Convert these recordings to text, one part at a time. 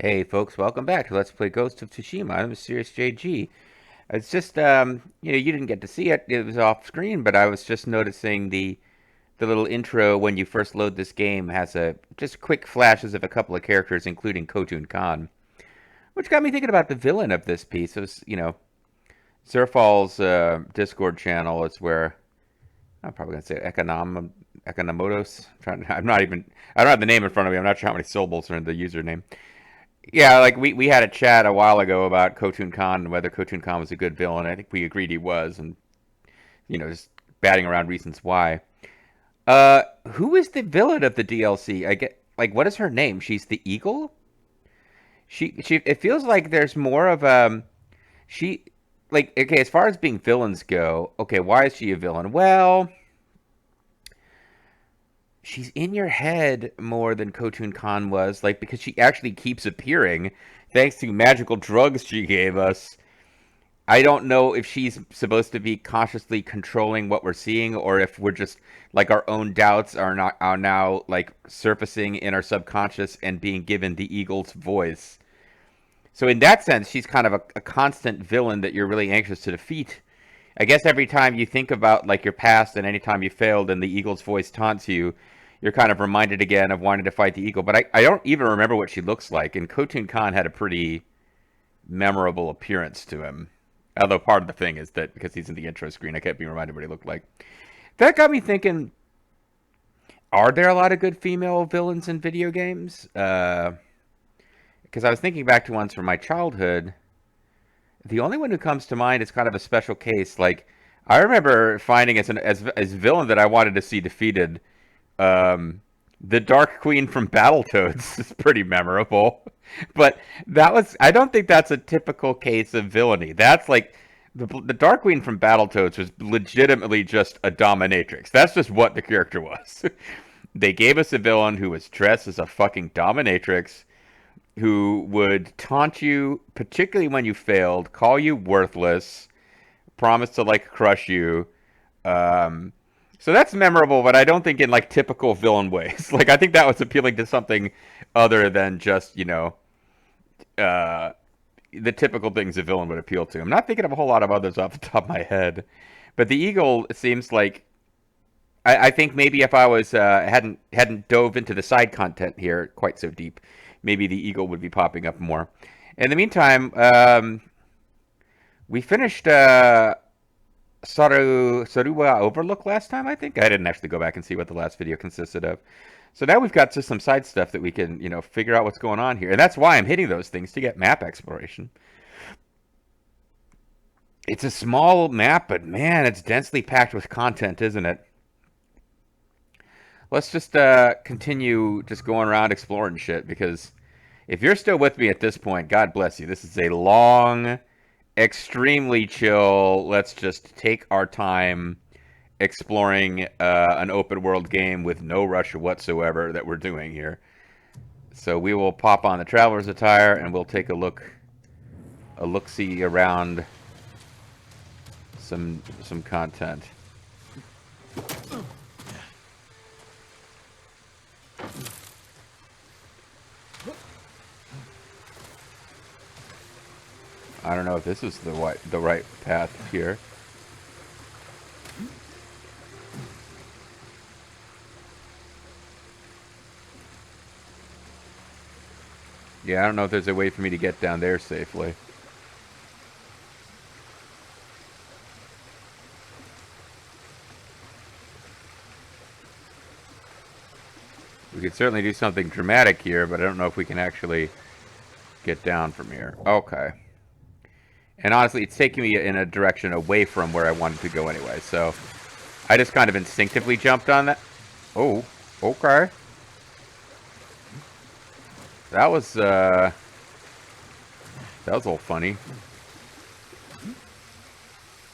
Hey folks, welcome back to Let's Play Ghost of Tsushima. I'm Mysterious JG. It's just, you didn't get to see it. It was off screen, but I was just noticing the little intro when you first load this game has just quick flashes of a couple of characters, including Khotun Khan, which got me thinking about the villain of this piece. It was, Zerfal's Discord channel is where I'm probably gonna say Economotos. I don't have the name in front of me. I'm not sure how many syllables are in the username. Yeah, like we had a chat a while ago about Khotun Khan and whether Khotun Khan was a good villain. I think we agreed he was, and just batting around reasons why. Who is the villain of the DLC? I get like, what is her name? She's the Eagle. She. It feels like there's more of she. Like, okay, as far as being villains go, okay, why is she a villain? Well, she's in your head more than Khotun Khan was, like because she actually keeps appearing thanks to magical drugs she gave us. I don't know if she's supposed to be consciously controlling what we're seeing, or if we're just like our own doubts are now like surfacing in our subconscious and being given the eagle's voice. So in that sense, she's kind of a constant villain that you're really anxious to defeat. I guess every time you think about like your past and any time you failed and the eagle's voice taunts you, you're kind of reminded again of wanting to fight the eagle. But I don't even remember what she looks like. And Khotun Khan had a pretty memorable appearance to him. Although part of the thing is that because he's in the intro screen, I kept being reminded what he looked like. That got me thinking: are there a lot of good female villains in video games? Because I was thinking back to ones from my childhood. The only one who comes to mind is kind of a special case. Like I remember finding as villain that I wanted to see defeated. Um, the Dark Queen from Battletoads is pretty memorable, but I don't think that's a typical case of villainy. That's like the Dark Queen from Battletoads was legitimately just a dominatrix. That's just what the character was. They gave us a villain who was dressed as a fucking dominatrix who would taunt you, particularly when you failed, call you worthless, promise to like crush you. Um, so that's memorable, but I don't think in like typical villain ways. Like I think that was appealing to something other than just uh, the typical things a villain would appeal to. I'm not thinking of a whole lot of others off the top of my head, but the eagle seems like I think maybe if I was hadn't dove into the side content here quite so deep, maybe the eagle would be popping up more. In the meantime, we finished Saruwa Overlook last time, I think. I didn't actually go back and see what the last video consisted of. So now we've got just some side stuff that we can, figure out what's going on here. And that's why I'm hitting those things to get map exploration. It's a small map, but man, it's densely packed with content, isn't it? Let's just continue just going around exploring shit because if you're still with me at this point, God bless you. This is a long, extremely chill. Let's just take our time exploring an open world game with no rush whatsoever that we're doing here. So we will pop on the traveler's attire and we'll take a look see around some content. I don't know if this is the right path here. Yeah, I don't know if there's a way for me to get down there safely. We could certainly do something dramatic here, but I don't know if we can actually get down from here. Okay. And honestly, it's taking me in a direction away from where I wanted to go anyway, so I just kind of instinctively jumped on that. Oh, okay. That was a little funny.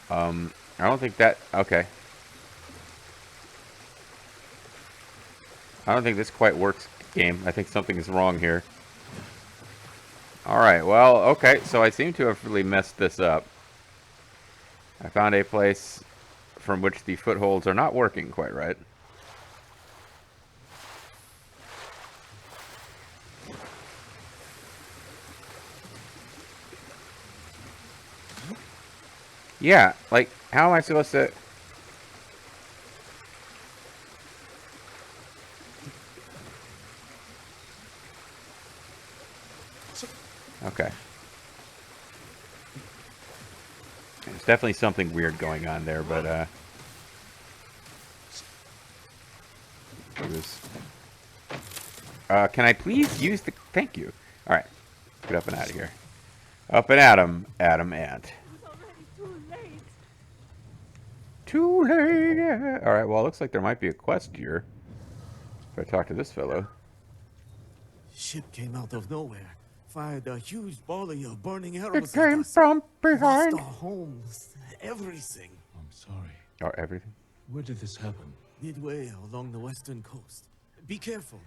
I don't think that... Okay. I don't think this quite works, game. I think something is wrong here. Alright, well, okay. So I seem to have really messed this up. I found a place from which the footholds are not working quite right. Yeah, like, how am I supposed to... Okay. There's definitely something weird going on there, but, it was... can I please use the... Thank you. Alright. Get up and out of here. Up and at 'em, Adam Ant. It's already too late. Too late. Alright, well, it looks like there might be a quest here. If I talk to this fellow. Ship came out of nowhere, fired a huge volley of burning It arrows at came us. from Lost behind. our homes, everything. I'm sorry. Oh, everything? Where did this happen? Midway along the western coast. Be careful.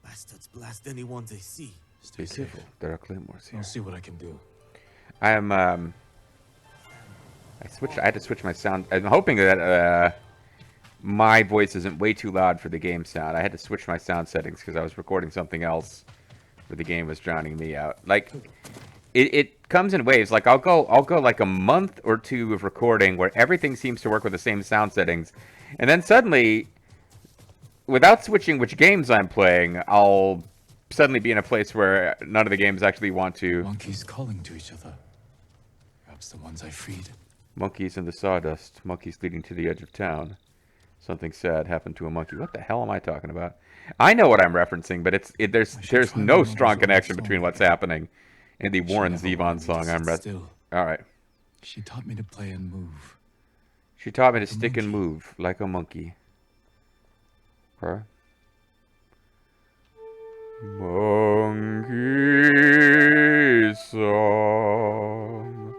Bastards blast anyone they see. Stay Be safe. careful. There are claymores here. I'll see what I can do. I am, I had to switch my sound. I'm hoping that, my voice isn't way too loud for the game sound. I had to switch my sound settings because I was recording something else where the game was drowning me out. Like, it comes in waves. Like, I'll go like a month or two of recording where everything seems to work with the same sound settings. And then suddenly, without switching which games I'm playing, I'll suddenly be in a place where none of the games actually want to. Monkeys calling to each other. Perhaps the ones I freed. Monkeys in the sawdust. Monkeys leading to the edge of town. Something sad happened to a monkey. What the hell am I talking about? I know what I'm referencing, but there's no strong connection between what's happening and the Warren Zevon song I'm Still. All right. She taught me to play and move. She taught me to stick and move like a monkey. Huh? Monkey song.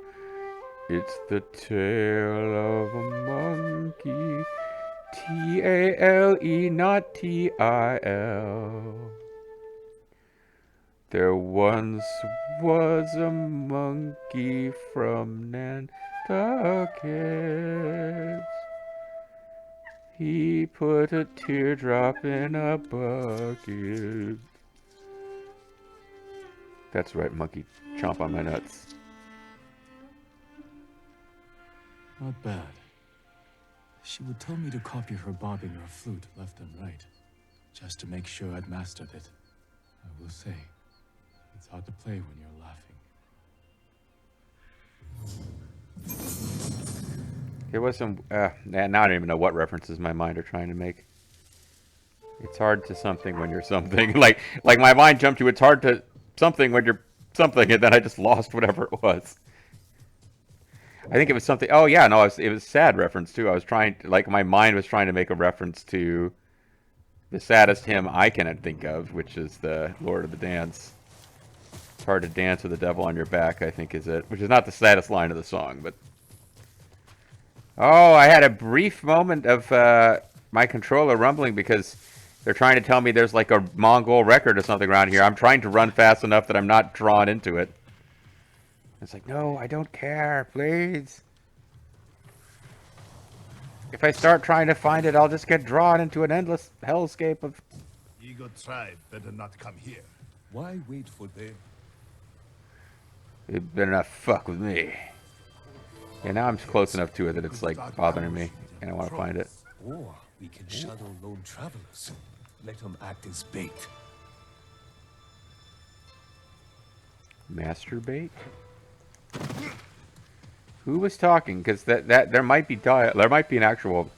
It's the tale of a monkey. T-A-L-E, not T-I-L. There once was a monkey from Nantucket. He put a teardrop in a bucket. That's right, monkey. Chomp on my nuts. Not bad. She would tell me to copy her bobbing her flute left and right, just to make sure I'd mastered it. I will say, it's hard to play when you're laughing. There was some, now I don't even know what references my mind are trying to make. It's hard to something when you're something. like my mind jumped to it's hard to something when you're something, and then I just lost whatever it was. I think it was something. Oh yeah, no, it was a sad reference too. I was trying, like my mind was trying to make a reference to the saddest hymn I can think of, which is the Lord of the Dance. It's hard to dance with the devil on your back, I think is it, which is not the saddest line of the song, but. Oh, I had a brief moment of my controller rumbling because they're trying to tell me there's like a Mongol record or something around here. I'm trying to run fast enough that I'm not drawn into it. It's like, no, I don't care, please. If I start trying to find it, I'll just get drawn into an endless hellscape of... Eagle tribe better not come here. Why wait for them? They better not fuck with me. Yeah, now I'm close enough to it that it's like bothering me, and I want to find it. Or we can shadow lone travelers. Let them act as bait. Masturbate? Who was talking? Because that there might be there might be an actual,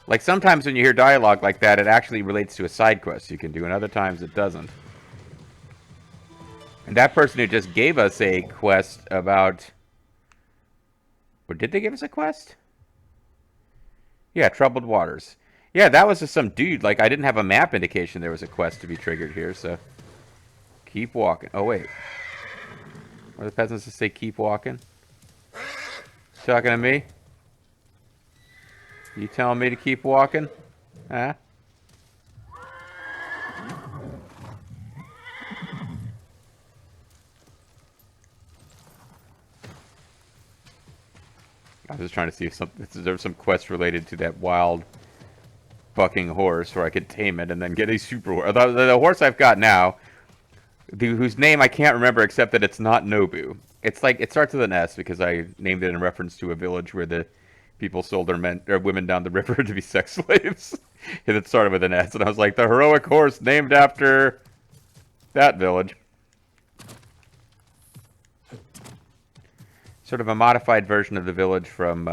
like sometimes when you hear dialogue like that, it actually relates to a side quest you can do, and other times it doesn't. And that person who just gave us a quest about, or did they give us a quest? Yeah, Troubled Waters. Yeah, that was just some dude. Like I didn't have a map indication there was a quest to be triggered here, so keep walking. Oh wait. Or the peasants just say keep walking? Talking to me? You telling me to keep walking? Huh? I was just trying to see if there's some quest related to that wild bucking horse where I could tame it and then get a super horse. The horse I've got now, whose name I can't remember except that it's not Nobu. It's like it starts with an S because I named it in reference to a village where the people sold their men or women down the river to be sex slaves. And it started with an S, and I was like, the heroic horse named after that village. Sort of a modified version of the village from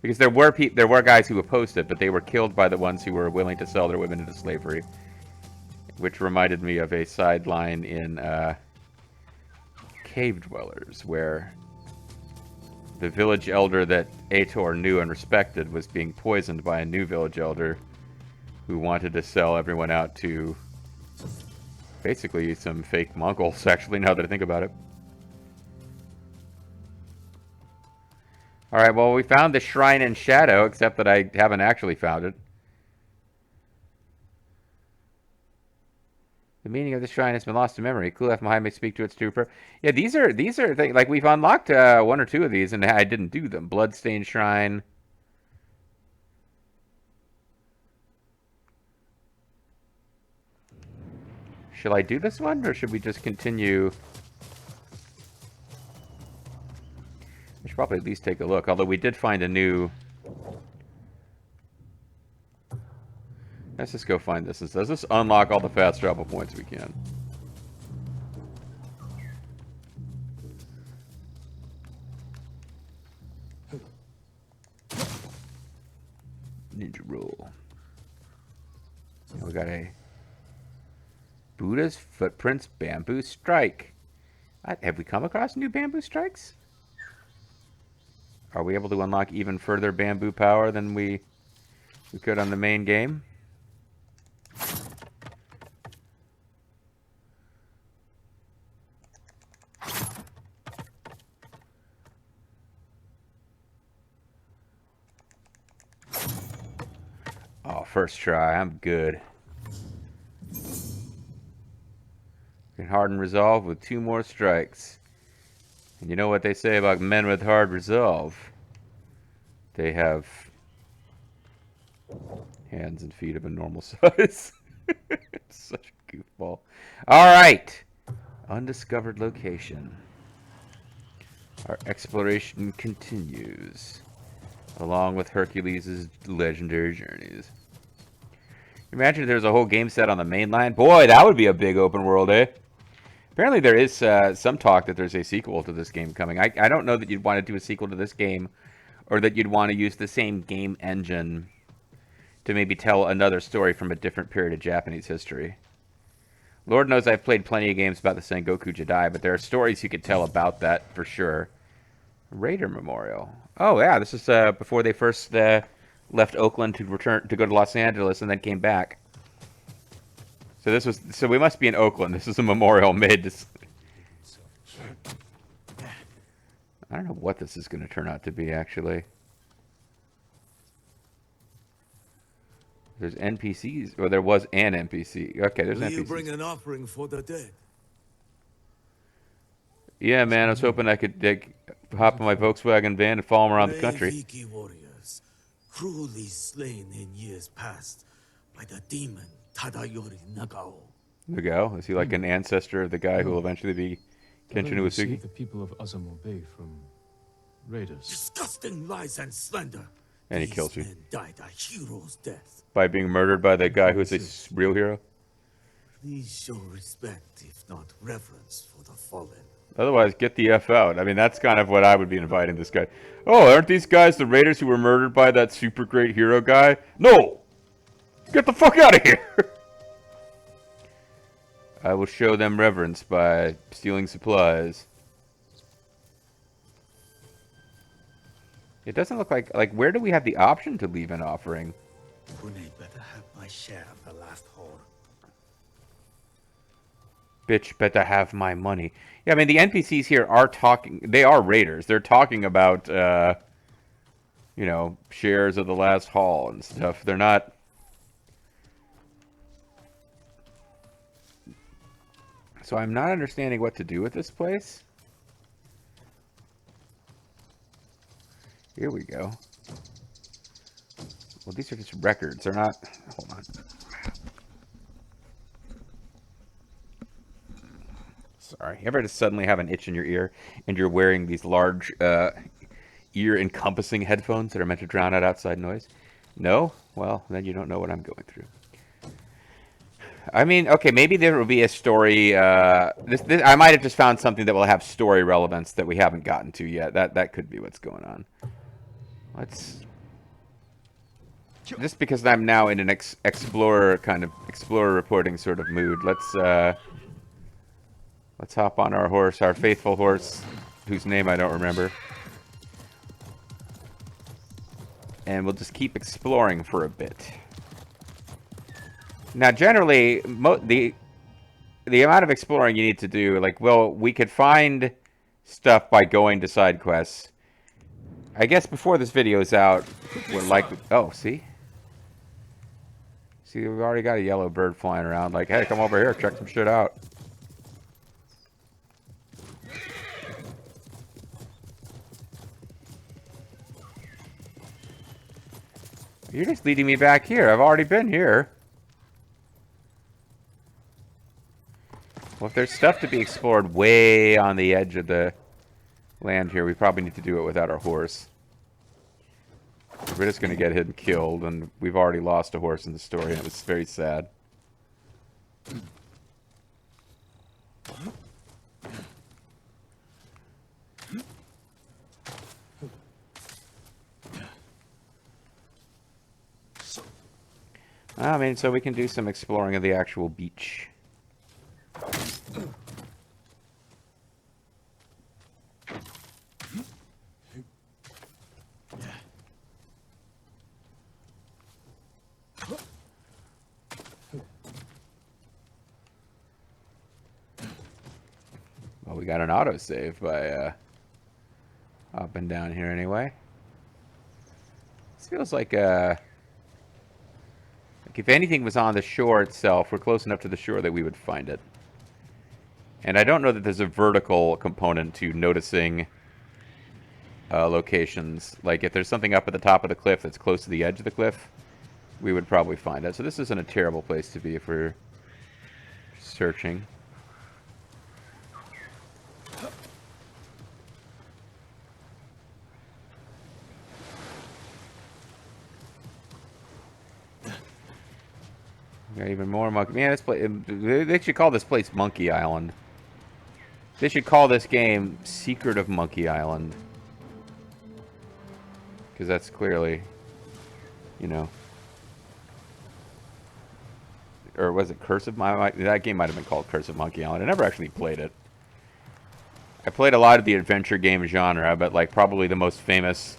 because there were guys who opposed it, but they were killed by the ones who were willing to sell their women into slavery, which reminded me of a sideline in Cave Dwellers, where the village elder that Ator knew and respected was being poisoned by a new village elder who wanted to sell everyone out to basically some fake Mongols, actually, now that I think about it. Alright, well, we found the shrine in Shadow, except that I haven't actually found it. The meaning of the shrine has been lost to memory. Clue left behind may speak to its trooper. Yeah, these are things, like, we've unlocked one or two of these, and I didn't do them. Bloodstained Shrine. Shall I do this one, or should we just continue? We should probably at least take a look, although we did find a new... Let's just go find this. Does this unlock all the fast travel points we can? Ninja roll. And we got a Buddha's Footprints Bamboo Strike. Have we come across new bamboo strikes? Are we able to unlock even further bamboo power than we could on the main game? Oh, first try. I'm good. Can harden resolve with 2 more strikes. And you know what they say about men with hard resolve? They have hands and feet of a normal size. Such a goofball. Alright. Undiscovered location. Our exploration continues. Along with Hercules' legendary journeys. Imagine if there's a whole game set on the main line. Boy, that would be a big open world, eh? Apparently there is some talk that there's a sequel to this game coming. I don't know that you'd want to do a sequel to this game, or that you'd want to use the same game engine to maybe tell another story from a different period of Japanese history. Lord knows I've played plenty of games about the Sengoku Jidai, but there are stories you could tell about that for sure. Raider Memorial. Oh yeah, this is before they first left Oakland to go to Los Angeles and then came back. So we must be in Oakland. This is a memorial made to... I don't know what this is going to turn out to be, actually. There's NPCs, or there was an NPC. Okay, there's Will NPCs. you bring an offering for the dead? Yeah, man, I was hoping I could hop on my Volkswagen van and follow them around the Brave country. Iki warriors, cruelly slain in years past by the demon Tadayori Nagao. Nagao? Is he like an ancestor of the guy who will eventually be Kenshin Save Uesugi? the people of Azamo Bay from raiders. Disgusting lies and slander. And he These kills you. men died a hero's death. By being murdered by the guy who's a real hero? Please show respect, if not reverence, for the fallen. Otherwise, get the F out. I mean, that's kind of what I would be inviting this guy. Oh, aren't these guys the raiders who were murdered by that super great hero guy? No! Get the fuck out of here! I will show them reverence by stealing supplies. It doesn't look like where do we have the option to leave an offering? Pune better have my share of the last haul. Bitch better have my money. Yeah, I mean, the NPCs here are talking. They are raiders. They're talking about, you know, shares of the last haul and stuff. They're not... So I'm not understanding what to do with this place. Here we go. Well, these are just records. They're not... Hold on. Sorry. You ever just suddenly have an itch in your ear and you're wearing these large ear-encompassing headphones that are meant to drown out outside noise? No? Well, then you don't know what I'm going through. I mean, okay, maybe there will be a story. This I might have just found something that will have story relevance that we haven't gotten to yet. That could be what's going on. Let's... Just because I'm now in an explorer reporting sort of mood, let's hop on our horse, our faithful horse, whose name I don't remember. And we'll just keep exploring for a bit. Now, generally, the amount of exploring you need to do, like, well, we could find stuff by going to side quests. I guess before this video is out, we're likely... Oh, see? See, we've already got a yellow bird flying around. Like, hey, come over here, check some shit out. You're just leading me back here. I've already been here. Well, if there's stuff to be explored way on the edge of the land here, we probably need to do it without our horse. We're just going to get him killed, and we've already lost a horse in the story, and it was very sad. I mean, so we can do some exploring of the actual beach. Well, we got an autosave by up and down here anyway. This feels like if anything was on the shore itself, we're close enough to the shore that we would find it. And I don't know that there's a vertical component to noticing locations. Like, if there's something up at the top of the cliff that's close to the edge of the cliff, we would probably find it. So this isn't a terrible place to be if we're searching. Got even more monkey. Man, this place, they should call this place Monkey Island. They should call this game Secret of Monkey Island. Because that's clearly, you know. Or was it Curse of Monkey? That game might have been called Curse of Monkey Island. I never actually played it. I played a lot of the adventure game genre, but like probably the most famous,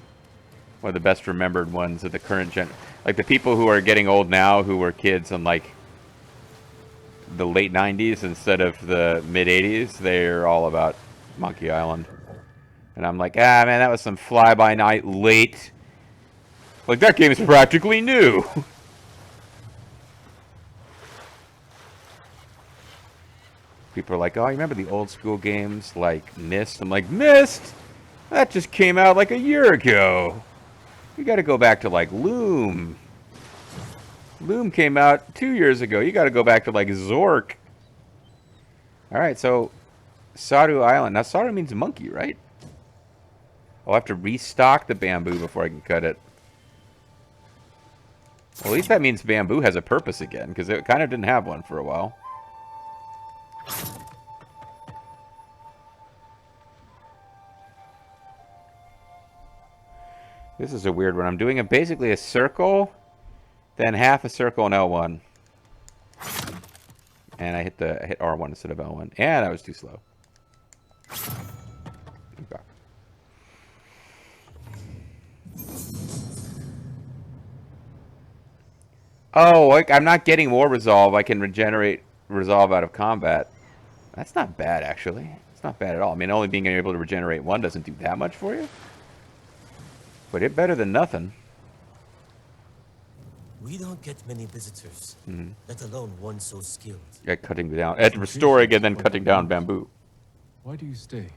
one of the best remembered ones of the current gen. Like the people who are getting old now, who were kids in like the late 90s instead of the mid 80s, they're all about Monkey Island. And I'm like, ah, man, that was some fly-by-night late. Like, that game is practically new. People are like, oh, you remember the old school games like Myst? I'm like, Myst? That just came out like a year ago. You gotta go back to like Loom. Loom came out 2 years ago. You gotta go back to like Zork. Alright, so Saru Island. Now Saru means monkey, right? I'll have to restock the bamboo before I can cut it. Well, at least that means bamboo has a purpose again, because it kind of didn't have one for a while. This is a weird one. I'm doing basically a circle, then half a circle in L1. And I hit R1 instead of L1. And I was too slow. Okay. Oh, like, I'm not getting more resolve. I can regenerate resolve out of combat. That's not bad, actually. It's not bad at all. I mean, only being able to regenerate one doesn't do that much for you. But it's better than nothing. We don't get many visitors, let alone one so skilled. Yeah, cutting down, restoring and then cutting down bamboo. Why do you stay?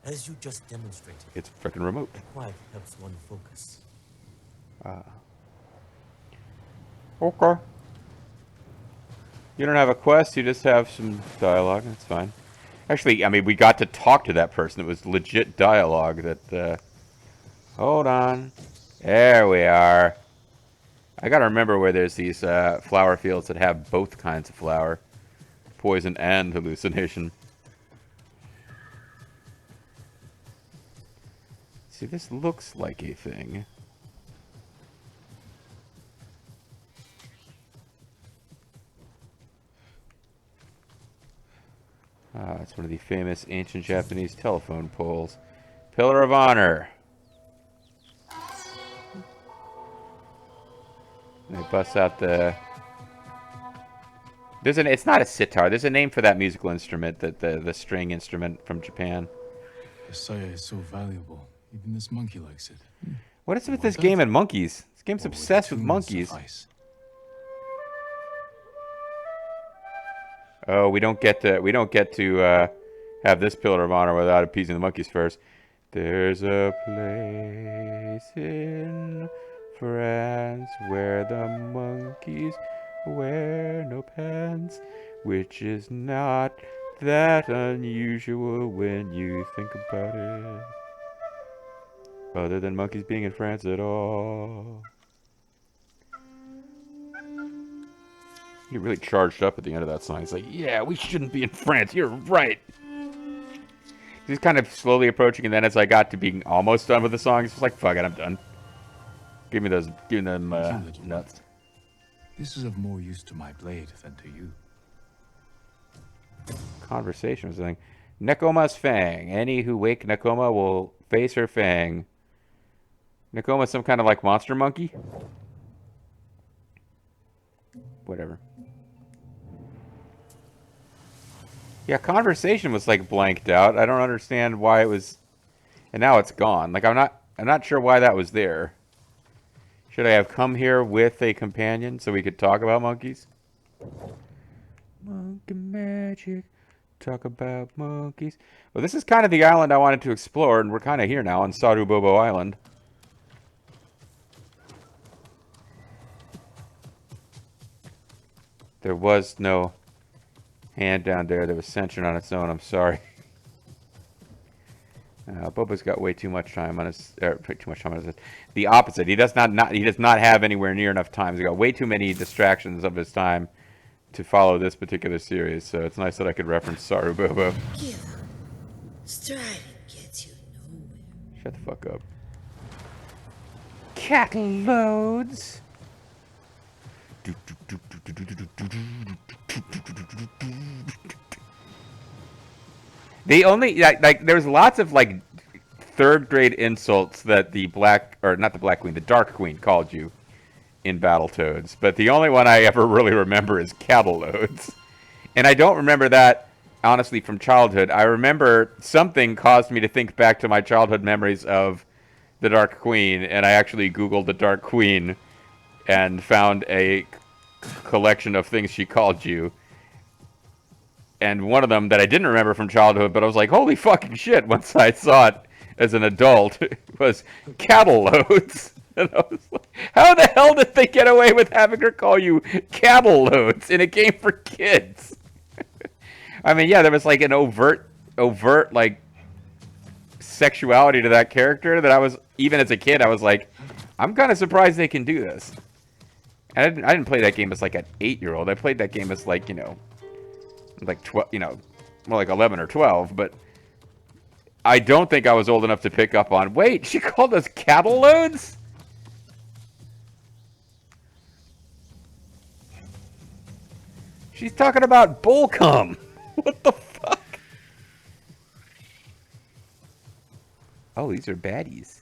As you just demonstrated, It's freaking remote. quiet helps one focus. Okay. You don't have a quest, you just have some dialogue. That's fine. Actually, I mean, we got to talk to that person. It was legit dialogue that, hold on. There we are. I gotta remember where there's these flower fields that have both kinds of flower. Poison and hallucination. See, this looks like a thing. Ah, it's one of the famous ancient Japanese telephone poles. Pillar of Honor. And they bust out the... It's not a sitar. There's a name for that musical instrument, the string instrument from Japan. The saya is so valuable. Even this monkey likes it. What is it with this game and monkeys? This game's Or would obsessed the with tunes monkeys. suffice? Oh, we don't get to have this pillar of honor without appeasing the monkeys first. There's a place in France where the monkeys wear no pants, which is not that unusual when you think about it. Other than monkeys being in France at all. He really charged up at the end of that song. He's like, yeah, we shouldn't be in France. You're right. He's kind of slowly approaching, and then as I got to being almost done with the song, he's just like, fuck it, I'm done. Give me them nuts. This is of more use to my blade than to you. Conversation was saying, Nekoma's Fang. Any who wake Nekoma will face her fang. Nekoma's some kind of like monster monkey? Whatever. Yeah, conversation was like blanked out. I don't understand why it was, and now it's gone. Like I'm not sure why that was there. Should I have come here with a companion so we could talk about monkeys? Monkey magic, talk about monkeys. Well, this is kind of the island I wanted to explore, and we're kind of here now on Sarubobo Island. There was no hand down there that was censored on its own. I'm sorry. Boba's got way too much time on his. The opposite. He does not have anywhere near enough time. He's got way too many distractions of his time to follow this particular series. So it's nice that I could reference Saru Bobo. Striving gets you nowhere. Shut the fuck up. Cattle loads. They only like there's lots of like third grade insults that the Dark Queen called you in Battletoads, but the only one I ever really remember is cattle loads. And I don't remember that honestly from childhood. I remember something caused me to think back to my childhood memories of the Dark Queen, and I actually Googled the Dark Queen and found a collection of things she called you. And one of them that I didn't remember from childhood, but I was like, holy fucking shit, once I saw it as an adult, was cattle loads. And I was like, how the hell did they get away with having her call you cattle loads in a game for kids? I mean, yeah, there was like an overt, like, sexuality to that character that I was, even as a kid, I was like, I'm kind of surprised they can do this. And I didn't play that game as like an 8-year-old. I played that game as like, like 12, more like 11 or 12, but I don't think I was old enough to pick up on, wait, she called us cattle loads? She's talking about bull cum. What the fuck? Oh, these are baddies.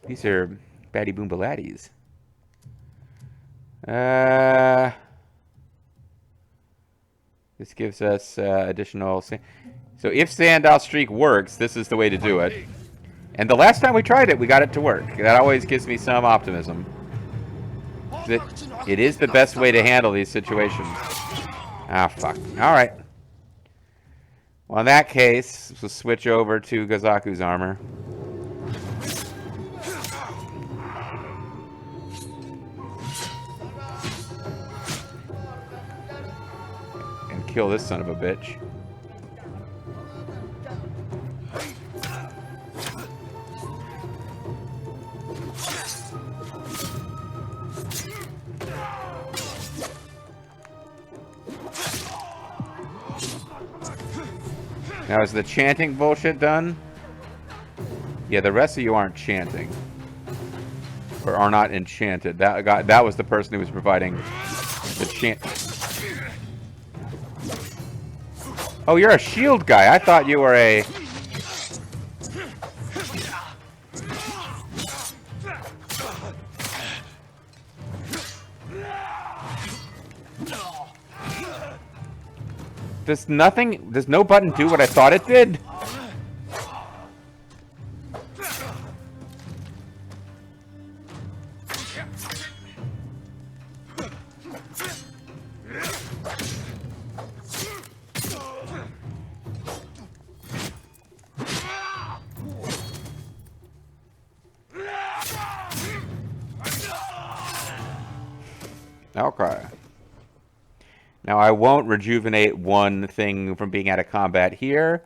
These are baddie boombaladdies. This gives us additional... So if Sandal Streak works, this is the way to do it. And the last time we tried it, we got it to work. That always gives me some optimism. It is the best way to handle these situations. Ah, fuck. Alright. Well, in that case, we'll switch over to Gazaku's armor. And kill this son of a bitch. Now, is the chanting bullshit done? Yeah, the rest of you aren't chanting. Or are not enchanted. That was the person who was providing the chant. Oh, you're a shield guy. I thought you were a... Does no button do what I thought it did? Okay. Now, I won't rejuvenate one thing from being out of combat here.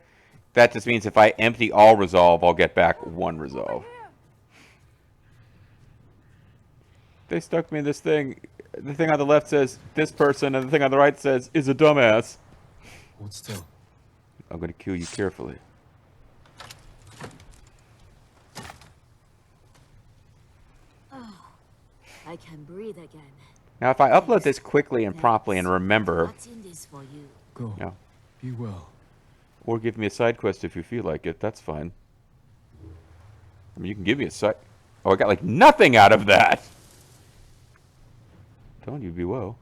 That just means if I empty all resolve, I'll get back one resolve. They stuck me in this thing. The thing on the left says, this person, and the thing on the right says, is a dumbass. Hold still. I'm going to kill you carefully. Oh, I can breathe again. Now, if I upload this quickly and promptly and remember... What's in this for you? Go. Yeah. Be well. Or give me a side quest if you feel like it. That's fine. I mean, you can give me a side... Oh, I got, like, nothing out of that! Telling you, be well.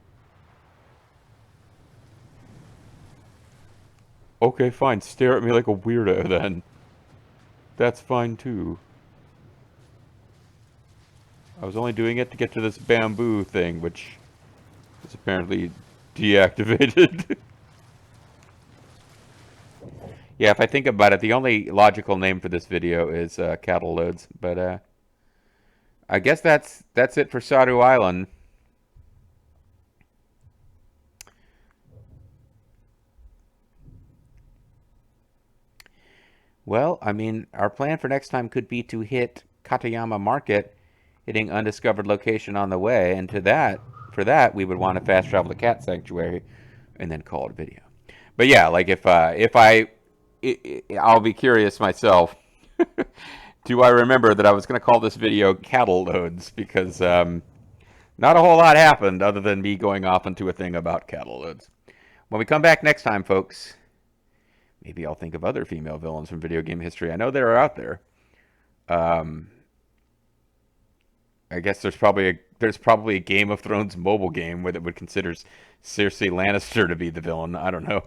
Okay, fine. Stare at me like a weirdo, then. That's fine, too. I was only doing it to get to this bamboo thing, which is apparently deactivated. Yeah, if I think about it, the only logical name for this video is cattle loads. But I guess that's it for Saru Island. Well, I mean, our plan for next time could be to hit Katayama Market, hitting undiscovered location on the way, and for that, we would want to fast travel to Cat Sanctuary, and then call it a video. But yeah, like I'll be curious myself. Do I remember that I was going to call this video Cattle Loads? Because not a whole lot happened other than me going off into a thing about cattle loads. When we come back next time, folks, maybe I'll think of other female villains from video game history. I know they are out there. I guess there's probably a Game of Thrones mobile game that would consider Cersei Lannister to be the villain. I don't know,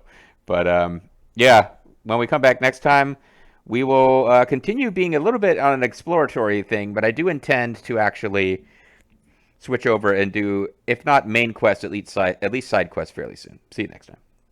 but yeah. When we come back next time, we will continue being a little bit on an exploratory thing, but I do intend to actually switch over and do, if not main quest, at least side quest fairly soon. See you next time.